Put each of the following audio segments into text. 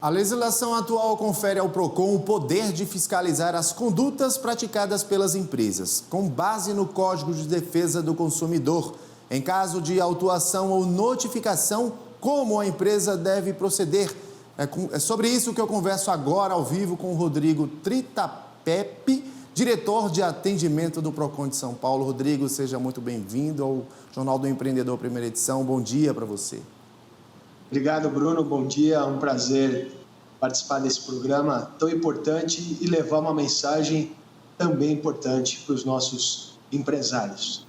A legislação atual confere ao PROCON o poder de fiscalizar as condutas praticadas pelas empresas, com base no Código de Defesa do Consumidor. Em caso de autuação ou notificação, como a empresa deve proceder. É sobre isso que eu converso agora ao vivo com o Rodrigo Tritapepe, diretor de atendimento do PROCON de São Paulo. Rodrigo, seja muito bem-vindo ao Jornal do Empreendedor, primeira edição. Bom dia para você. Obrigado, Bruno. Bom dia. É um prazer participar desse programa tão importante e levar uma mensagem também importante para os nossos empresários.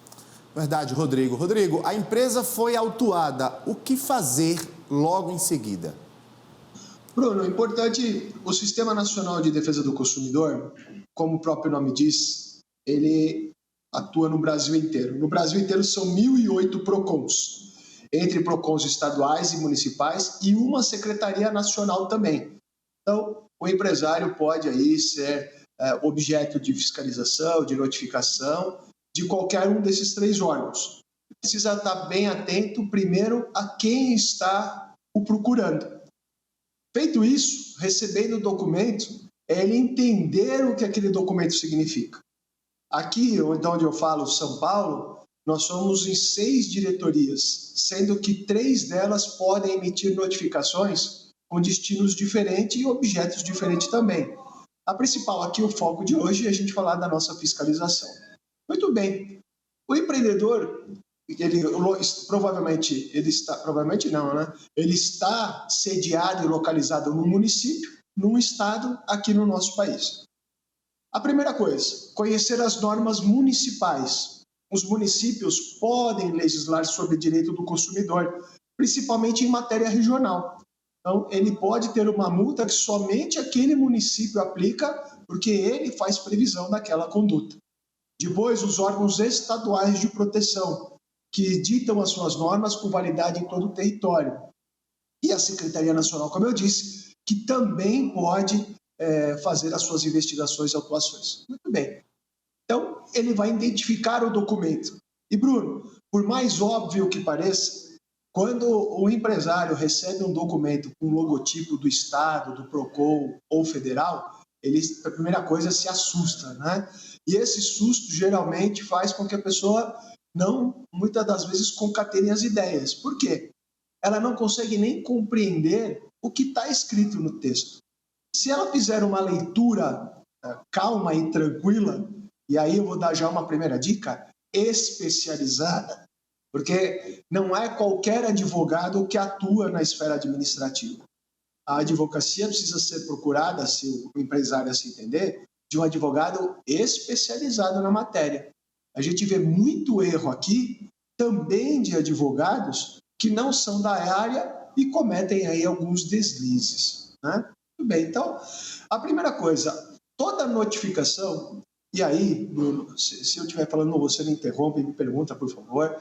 Verdade, Rodrigo. Rodrigo, a empresa foi autuada. O que fazer logo em seguida? Bruno, importante, o Sistema Nacional de Defesa do Consumidor, como o próprio nome diz, ele atua no Brasil inteiro. No Brasil inteiro são 1.008 PROCONs, entre PROCONs estaduais e municipais e uma secretaria nacional também. Então, o empresário pode aí ser objeto de fiscalização, de notificação, de qualquer um desses três órgãos. Precisa estar bem atento, primeiro, a quem está o procurando. Feito isso, recebendo o documento, é ele entender o que aquele documento significa. Aqui, onde eu falo São Paulo, nós somos em 6 diretorias, sendo que 3 delas podem emitir notificações com destinos diferentes e objetos diferentes também. A principal aqui, o foco de hoje, é a gente falar da nossa fiscalização. Muito bem, o empreendedor, ele está sediado e localizado num município, num estado, aqui no nosso país. A primeira coisa, conhecer as normas municipais. Os municípios podem legislar sobre direito do consumidor, principalmente em matéria regional. Então, ele pode ter uma multa que somente aquele município aplica, porque ele faz previsão daquela conduta. Depois, os órgãos estaduais de proteção, que ditam as suas normas com validade em todo o território. E a Secretaria Nacional, como eu disse, que também pode fazer as suas investigações e autuações. Muito bem. Então, ele vai identificar o documento. E, Bruno, por mais óbvio que pareça, quando o empresário recebe um documento com o logotipo do Estado, do PROCON ou federal, ele, a primeira coisa, se assusta, né? E esse susto geralmente faz com que a pessoa não, muitas das vezes, concatene as ideias. Por quê? Ela não consegue nem compreender o que está escrito no texto. Se ela fizer uma leitura calma e tranquila, e aí eu vou dar já uma primeira dica, especializada, porque não é qualquer advogado que atua na esfera administrativa. A advocacia precisa ser procurada, se o empresário se entender, de um advogado especializado na matéria. A gente vê muito erro aqui, também de advogados que não são da área e cometem aí alguns deslizes, né? Muito bem, então, a primeira coisa, toda notificação, e aí, Bruno, se eu estiver falando, você me interrompe e me pergunta, por favor,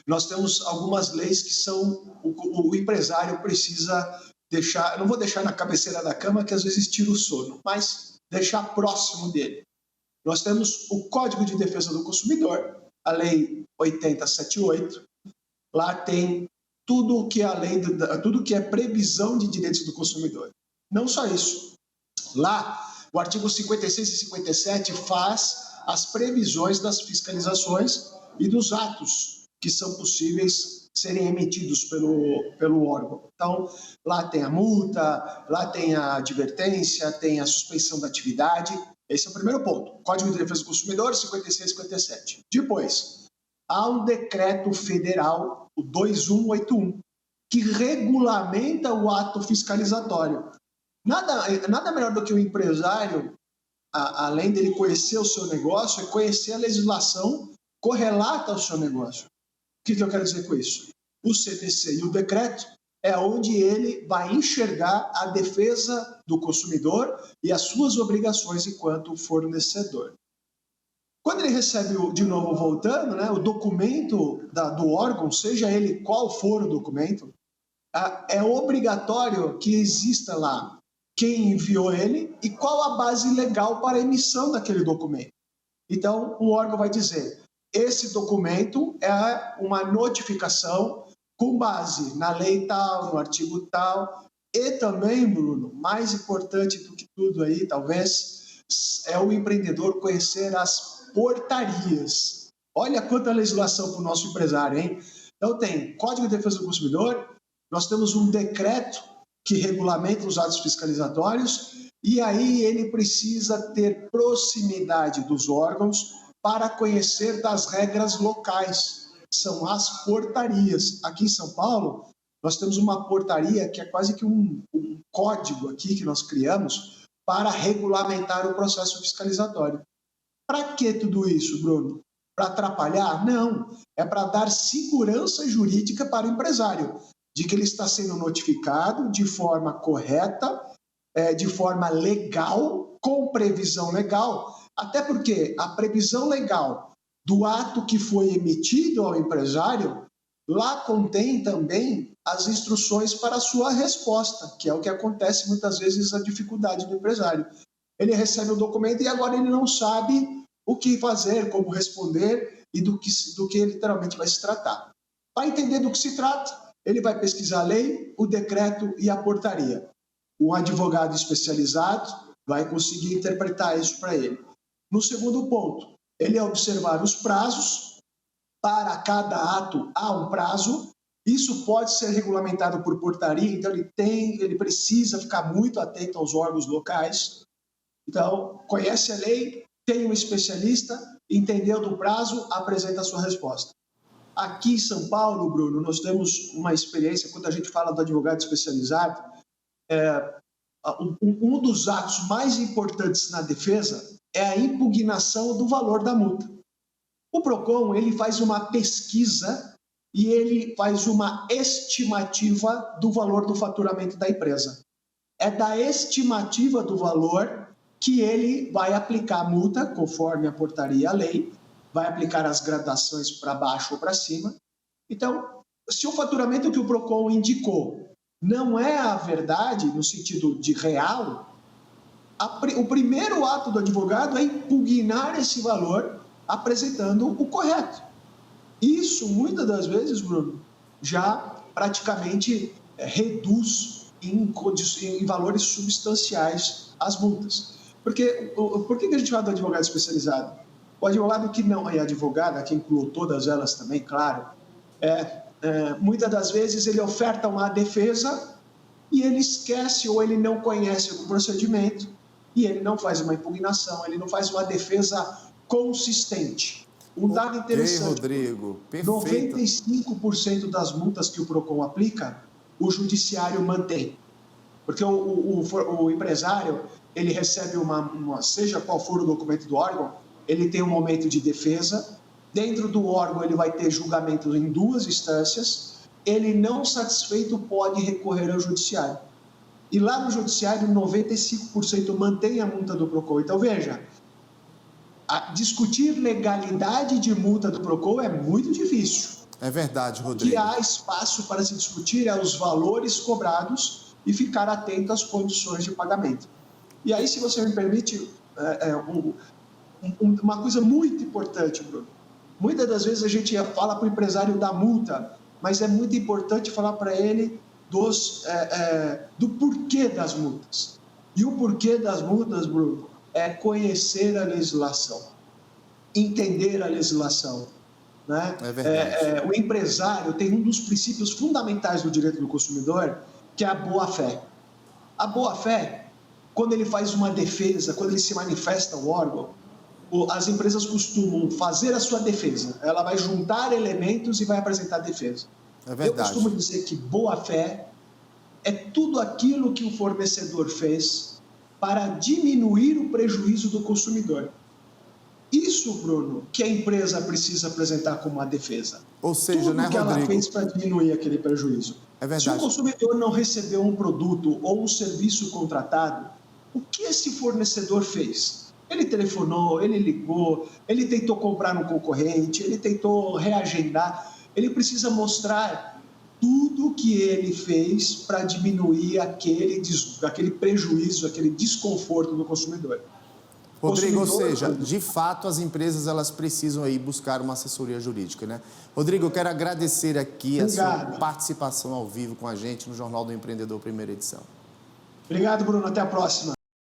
nós temos algumas leis que são, o empresário precisa deixar, não vou deixar na cabeceira da cama, que às vezes tira o sono, mas deixar próximo dele. Nós temos o Código de Defesa do Consumidor, a Lei 8078, lá tem tudo que tudo que é previsão de direitos do consumidor. Não só isso. Lá, o artigo 56 e 57 faz as previsões das fiscalizações e dos atos que são possíveis serem emitidos pelo órgão. Então, lá tem a multa, lá tem a advertência, tem a suspensão da atividade. Esse é o primeiro ponto. Código de Defesa do Consumidor, 56 e 57. Depois, há um decreto federal, o 2181, que regulamenta o ato fiscalizatório. Nada melhor do que o empresário, além dele conhecer o seu negócio, é conhecer a legislação correlata ao seu negócio. O que eu quero dizer com isso? O CDC e o decreto é onde ele vai enxergar a defesa do consumidor e as suas obrigações enquanto fornecedor. Quando ele recebe, de novo voltando, né, o documento do órgão, seja ele qual for o documento, é obrigatório que exista lá quem enviou ele e qual a base legal para a emissão daquele documento. Então, o órgão vai dizer, esse documento é uma notificação com base na lei tal, no artigo tal, E também, Bruno, mais importante do que tudo aí, talvez, é o empreendedor conhecer as portarias. Olha quanta legislação para o nosso empresário, hein? Então tem Código de Defesa do Consumidor, nós temos um decreto que regulamenta os atos fiscalizatórios, e aí ele precisa ter proximidade dos órgãos para conhecer das regras locais. São as portarias. Aqui em São Paulo, nós temos uma portaria que é quase que um código aqui que nós criamos para regulamentar o processo fiscalizatório. Para que tudo isso, Bruno? Para atrapalhar? Não. É para dar segurança jurídica para o empresário, de que ele está sendo notificado de forma correta, de forma legal, com previsão legal, até porque a previsão legal do ato que foi emitido ao empresário, lá contém também as instruções para a sua resposta, que é o que acontece muitas vezes a dificuldade do empresário. Ele recebe o documento e agora ele não sabe o que fazer, como responder e do que literalmente vai se tratar. Para entender do que se trata, ele vai pesquisar a lei, o decreto e a portaria. Um advogado especializado vai conseguir interpretar isso para ele. No segundo ponto, ele é observar os prazos. Para cada ato há um prazo. Isso pode ser regulamentado por portaria, então ele precisa ficar muito atento aos órgãos locais. Então, conhece a lei, tem um especialista, entendeu do prazo, apresenta a sua resposta. Aqui em São Paulo, Bruno, nós temos uma experiência, quando a gente fala do advogado especializado, um dos atos mais importantes na defesa é a impugnação do valor da multa. O PROCON, ele faz uma pesquisa e ele faz uma estimativa do valor do faturamento da empresa. É da estimativa do valor que ele vai aplicar a multa, conforme a portaria e a lei, vai aplicar as gradações para baixo ou para cima. Então, se o faturamento que o PROCON indicou não é a verdade, no sentido de real, o primeiro ato do advogado é impugnar esse valor, apresentando o correto. Isso, muitas das vezes, Bruno, já praticamente reduz em valores substanciais as multas. Porque, por que a gente fala do advogado especializado? O advogado que não é advogado, que inclui todas elas também, claro, muitas das vezes ele oferta uma defesa e ele esquece ou ele não conhece o procedimento e ele não faz uma impugnação, ele não faz uma defesa consistente. Um dado interessante, Rodrigo, perfeito. 95% das multas que o PROCON aplica, o judiciário mantém. Porque o empresário, ele recebe seja qual for o documento do órgão, ele tem um momento de defesa, dentro do órgão ele vai ter julgamento em 2 instâncias, ele não satisfeito pode recorrer ao judiciário. E lá no judiciário, 95% mantém a multa do PROCON. Então, veja, discutir legalidade de multa do PROCON é muito difícil. É verdade, Rodrigo. O que há espaço para se discutir é os valores cobrados e ficar atento às condições de pagamento. E aí, se você me permite, uma coisa muito importante, Bruno. Muitas das vezes a gente fala para o empresário da multa, mas é muito importante falar para ele do porquê das multas. E o porquê das multas, Bruno, é conhecer a legislação, entender a legislação. Né? É verdade. O empresário tem um dos princípios fundamentais do direito do consumidor, que é a boa-fé. A boa-fé, quando ele faz uma defesa, quando ele se manifesta ao órgão, as empresas costumam fazer a sua defesa. Ela vai juntar elementos e vai apresentar a defesa. É verdade. Eu costumo dizer que boa-fé é tudo aquilo que o fornecedor fez para diminuir o prejuízo do consumidor. Isso, Bruno, que a empresa precisa apresentar como uma defesa. Ou seja, tudo né, que Rodrigo? ela fez para diminuir aquele prejuízo. É verdade. Se o consumidor não recebeu um produto ou um serviço contratado, o que esse fornecedor fez? Ele telefonou, ele ligou, ele tentou comprar no concorrente, ele tentou reagendar. Ele precisa mostrar tudo que ele fez para diminuir aquele prejuízo, aquele desconforto do consumidor. Rodrigo, ou seja, de fato as empresas elas precisam aí buscar uma assessoria jurídica, né? Rodrigo, eu quero agradecer aqui a sua participação ao vivo com a gente no Jornal do Empreendedor, primeira edição. Obrigado, Bruno. Até a próxima.